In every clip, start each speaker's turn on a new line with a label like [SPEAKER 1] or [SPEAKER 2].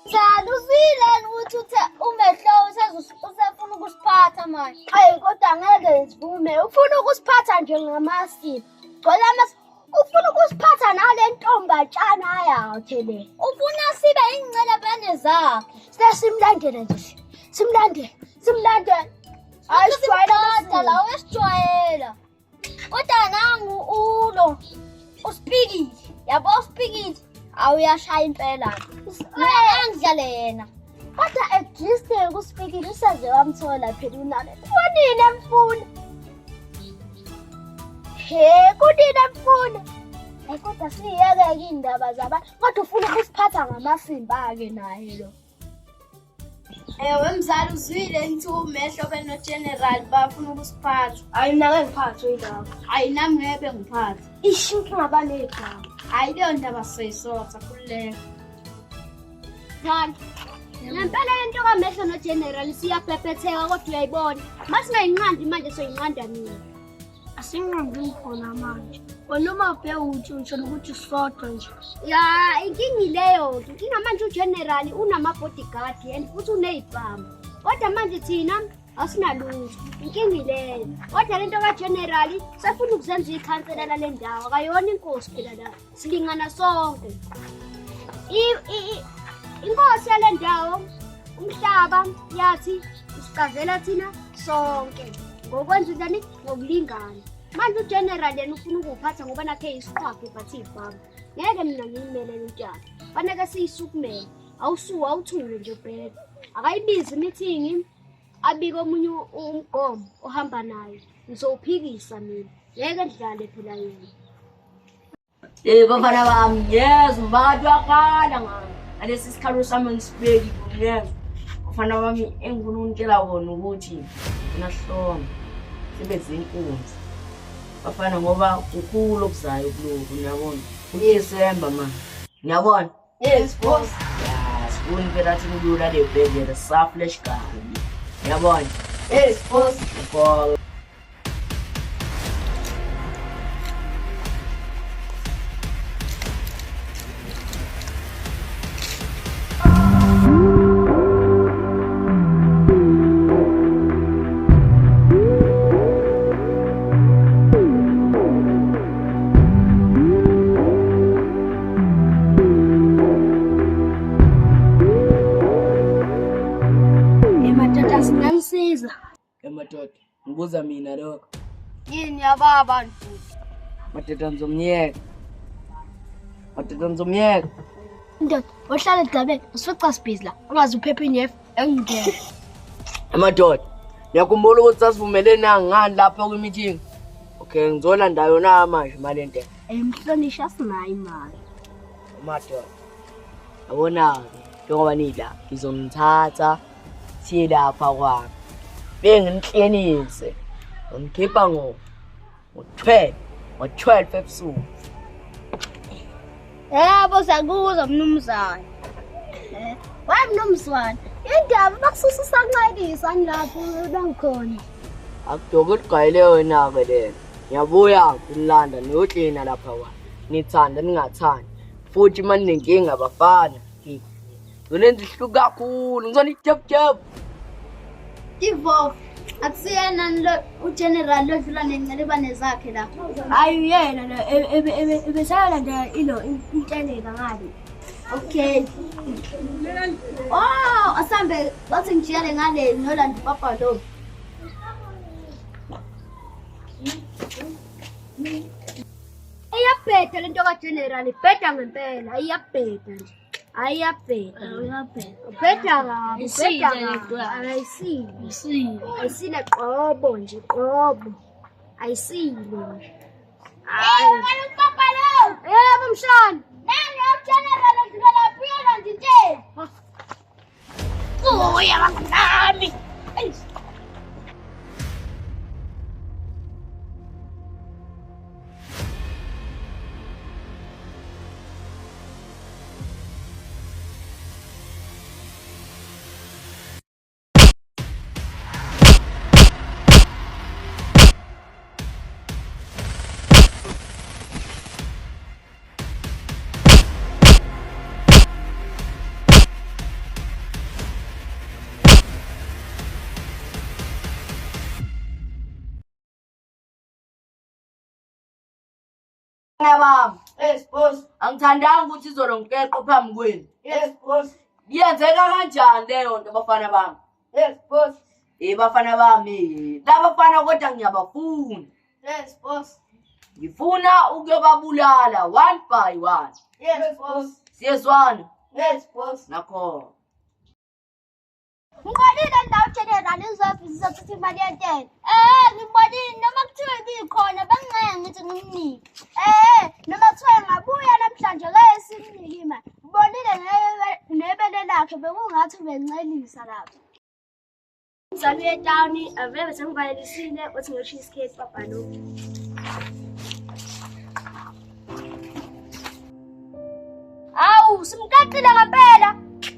[SPEAKER 1] Uzwile ukuthi umehlo usefuna ukusiphatha manje. Hayi kodwa ngeke sivume. Ufuna ukusiphatha njengamasiko. Gcwele ufuna ukusiphatha nale ntombatshana yakhe le. Ufuna sibe ingcelebane zakhe. Simlandele nje. Simlandele. Hayi sijwayela la wesijwayela. Kodwa nangu ulo. Uspikile. Yabo uspikile. Awuyashaya impela. Angidlale yena. Kodwa at least kuspikile usaze wamthola phela unale. Kunini mfuna? Kunini mfuna? Kodwa siyeke indaba zabantu. Kodwa ufuna ukusiphatha ngamasimba-ke naye lo. Ewe mzali uzwile ngithi umehlo benogeneral bafuna ukusiphatha. Hayi mina ngeke ngiphathwe yilapho. Hayi nami ngeke ngiphathe. Ishinki ngabanegama. Hayi leyo ndaba siyisotha kuleka. Manje ngempela lento kamehlo nogeneral siyabhebhetheka kodwa uyayibona. Masingayinqandi manje soyinqanda mina. Asinqandi khona manje. Noma ubhewuthi utsho ukuthi sodwa nje. Ya inkingi leyo. Inkinga manje ugeneral unama-bodyguard and futhi uney'bhamu. Kodwa manje thina asinalutho. Inkingi leyo. Kodwa lento kageneral sefuna ukuzenza ikhansela lale ndawo. Akayona inkosi phela la. Silingana sonke. Inkosi yale ndawo umhlaba yathi usigazela thina sonke. Ngokwenza njani? Ngokulingana. Manje ugeneral yena ufuna ukuphatha ngoba nakhe isiqhwaga ephathi ibhamu. Ngeke mina ngiyimele lento yakhe. Fanele siyisukumele. Awuthule nje phela. Akayibizi imeeting abike omunye umgomo ohamba naye. Ngizowuphikisa mina. Ngeke ndidlale phela yena.
[SPEAKER 2] Bafana bami, yes, mbathi wakala ngani. Alesi sikhalo sami ngisibeki yes. Bafana bami engifuna unikela wona ukuthi nahlonga sibenze inkunzi. Bafana ngoba ukulo okuzayo kuloko uyabona. UDecember man. Ngiyabona?
[SPEAKER 1] Yes boss.
[SPEAKER 2] Yes, univela thina kulula le bhedlela sa flash gabi. Ngiyabona?
[SPEAKER 1] Yes boss.
[SPEAKER 2] Ngiyabona.
[SPEAKER 1] Singamsiza.
[SPEAKER 2] Madoda, ngibuza mina lokho.
[SPEAKER 1] Yini yababa ntu?
[SPEAKER 2] Madoda ngizomyeka.
[SPEAKER 1] Ndoda, ohlala egcabeni, usifica sibhizi la. Ungazi uphepha inyef engingena.
[SPEAKER 2] Madoda, ngiyakhumbula ukuthi sasivumelene ngani lapha kwi-meeting. Okay, ngizolanda yona manje manje nto.
[SPEAKER 1] Emhlonisha sinayo imali.
[SPEAKER 2] Madoda. Yabona-ke, njengoba nila ngizomthatha siye lapha kwami. Benginihlenise. Ngikhipha ngo-12 ebusuku.
[SPEAKER 1] Yebo sakuzwa mnumzane. Wayi mnumzane, indaba bakususa nqayisa lapho bangikhona.
[SPEAKER 2] Akudoke uligayele wena-ke lena. Ngiyabuya ngilanda niyoklina lapha kwami. Nithanda ningathandi. Futhi manje nenkinga bafana. Ngizonenza ihluku kakhulu, ngizonijebujebe.
[SPEAKER 1] Ivo, akusiyena lo ugeneral lodlula nencelebane zakhe la. Hayi yena la ebesala nje ilo intelela ngale. Okay. Oh, asambe bathi ngijiyale ngale nolanda papa lo. Iyabheda lento kageneral, ibheda ngempela, iyabheda nje. Ayabheda. Ubheda kabi, ayisile qobo nje, qobo. Ayisile. Hayi papa lo. Yebo mshana. Nani ugeneral ngidlala phela ndithe. Oh, yabangami.
[SPEAKER 2] Bam.
[SPEAKER 3] Yes, boss.
[SPEAKER 2] Angithandanga ukuthi izolo ngiqeqe phambi kwenu.
[SPEAKER 3] Yes, boss.
[SPEAKER 2] Yenzeka kanjani leyo nto bafana bami?
[SPEAKER 3] Yes, boss.
[SPEAKER 2] Bafana bami, labafana kodwa ngiyabafuna.
[SPEAKER 3] Yes, boss.
[SPEAKER 2] Ngifuna ukuyobabulala one by one.
[SPEAKER 3] Yes, boss.
[SPEAKER 2] Siyezwana?
[SPEAKER 3] Yes, boss.
[SPEAKER 2] Nakho.
[SPEAKER 1] Ngibonile ndawo general izofisi zokuthi imali yentela. Ngibonile noma kuthiwa ibikhona bengeke ngithi ngimnike. Noma kuthiwa ngabuya namhlanje ke simnike imali. Ngibonile nebele lakhe bekungathi ubencelisa lapho. Umzali wetown avele sengibalelisile uthi ngisho iskate babhalo. Awu simkaqile ngempela.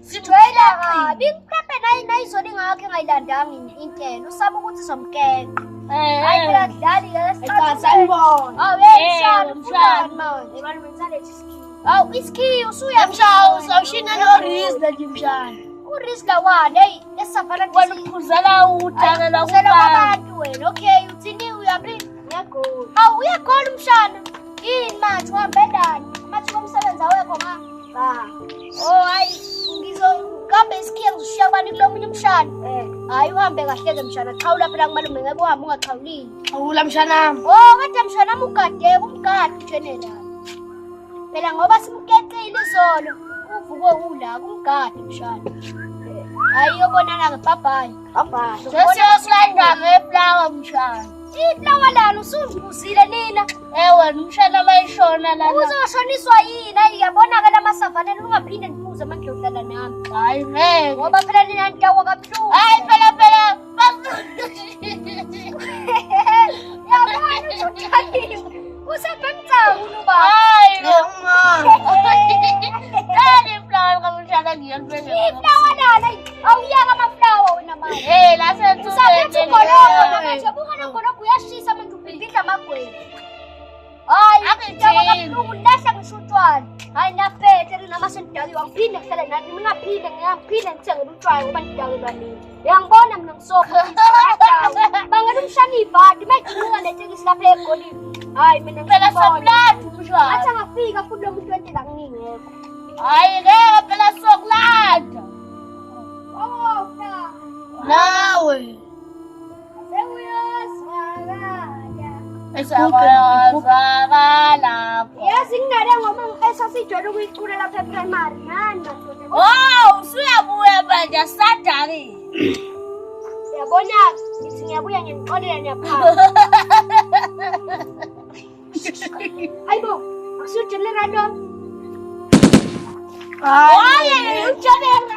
[SPEAKER 1] Sijwayela kabi mhlawumbe nayizoli ngakhe ngayilandanga intelo usaba ukuthi somkenqa. Hayi phela dlali ke
[SPEAKER 3] sanibona.
[SPEAKER 1] Aweshana mfana manje mentality skill. Awu iskill usuya
[SPEAKER 3] Mshawu sawushina no Rizla Jimshana.
[SPEAKER 1] uRisla wane hey esafana
[SPEAKER 3] Wena uphuzela udakela
[SPEAKER 1] abantu wena okay uthini uyaphi ngiyagona. Awu uyagona umshana. Yini manje uhambe ndani? Manje komsebenzi awekho nga. Oh hayi ngizokambe isikhiya ngizishiya kubani kulomunye umshana. Hayi uhambe kahle ke mshana xhawula phela kumalume ngeke uhambe ungaxhawulile.
[SPEAKER 3] Awula mshanami.
[SPEAKER 1] Oh kade mshana umugade kumgadi ujenela. Phela ngoba simkeqile izolo uvuke ula kumgadi mshana. Hayi yobonana ngebhabhayi. Bhabhayi.
[SPEAKER 3] Sesiyokulanda ngeflower mshana.
[SPEAKER 1] Iflower lana usuzibuzile nina.
[SPEAKER 3] Wena umshana bayishona lana.
[SPEAKER 1] Uzoshoniswa yini? Hayi yabona-ke lamasavaneni ungaphinde nibuze manje uhlala nami.
[SPEAKER 3] Hayi ngeke.
[SPEAKER 1] Ngoba phela nina ntawa kabuhlungu.
[SPEAKER 3] Hayi phela.
[SPEAKER 1] Yabona uzothaliwe. Usebenzani uba?
[SPEAKER 3] Hayi mama. Dali flower kamshana ngiyakubeka.
[SPEAKER 1] Iflower lana awuyaka amaflower wena manje.
[SPEAKER 3] La sentu.
[SPEAKER 1] Usaphethe ukoloko manje buka nokoloko uyashisa manje ubhibhidla amagweba. Hayi ntawa kabuhlungu lahla ngisho utshwala. Hayi naphethe linamasendaliwa ngiphinde ngihlale nani ngingaphinde ngithenge utshwala ngoba ngidakelwa nini. Uyangibona mina ngisopho. Bangena umshana ibhadi mayiqhubeka letekisi lapha egolini. Hayi mina
[SPEAKER 3] Phela sokulanda umshwana.
[SPEAKER 1] athi angafika futhi lo muntu wentela ngingekho.
[SPEAKER 3] Hayi ngeke phela sokulanda.
[SPEAKER 1] Oh cha.
[SPEAKER 3] Nawe.
[SPEAKER 1] Sewuyoswakala.
[SPEAKER 3] Esakala.
[SPEAKER 1] Yazi ngingale ngoma esasijwayele ukuyicula lapha e-primary nani madoda.
[SPEAKER 3] Oh, usuyabuya manje asadakile.
[SPEAKER 1] Uyabona ngithi ngiyabuya ngiqolela niyapha. Hayibo, akusujelela lo.
[SPEAKER 3] Hayi,
[SPEAKER 1] ujelela.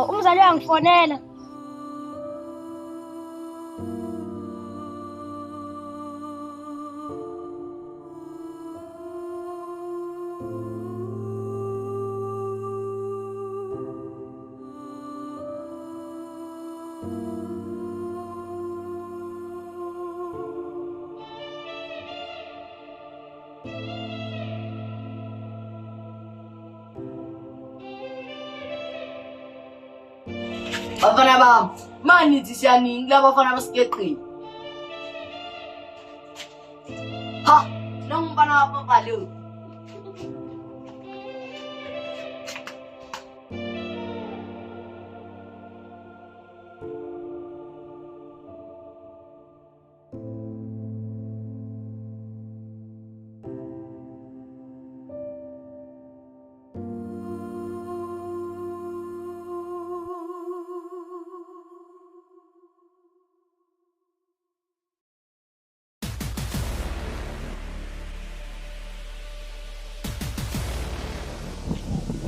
[SPEAKER 1] Umzali uyangifonela.
[SPEAKER 2] Bafana bami, manithi siyaningi labafana basikeqile. Ha, nangibana bapapa lo.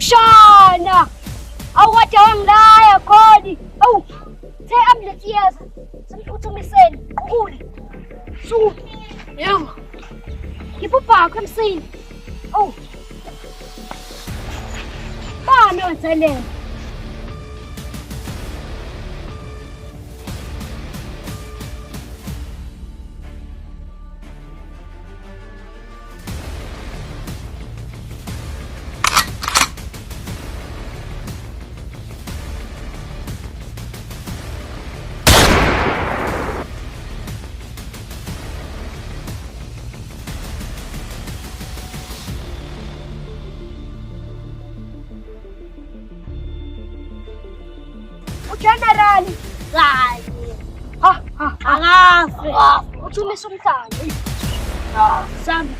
[SPEAKER 1] Shana! Awukade wangilaya khodi. Awu, ambulance iyeza. Simphuthumiseni. Ukhule. Suka. Yebo. Khipha ubhakho emsini. Awu. Bani wenzelela? ujenerali
[SPEAKER 3] kanye
[SPEAKER 1] ha ha
[SPEAKER 3] angafe
[SPEAKER 1] uthumisa umhlanga
[SPEAKER 3] sami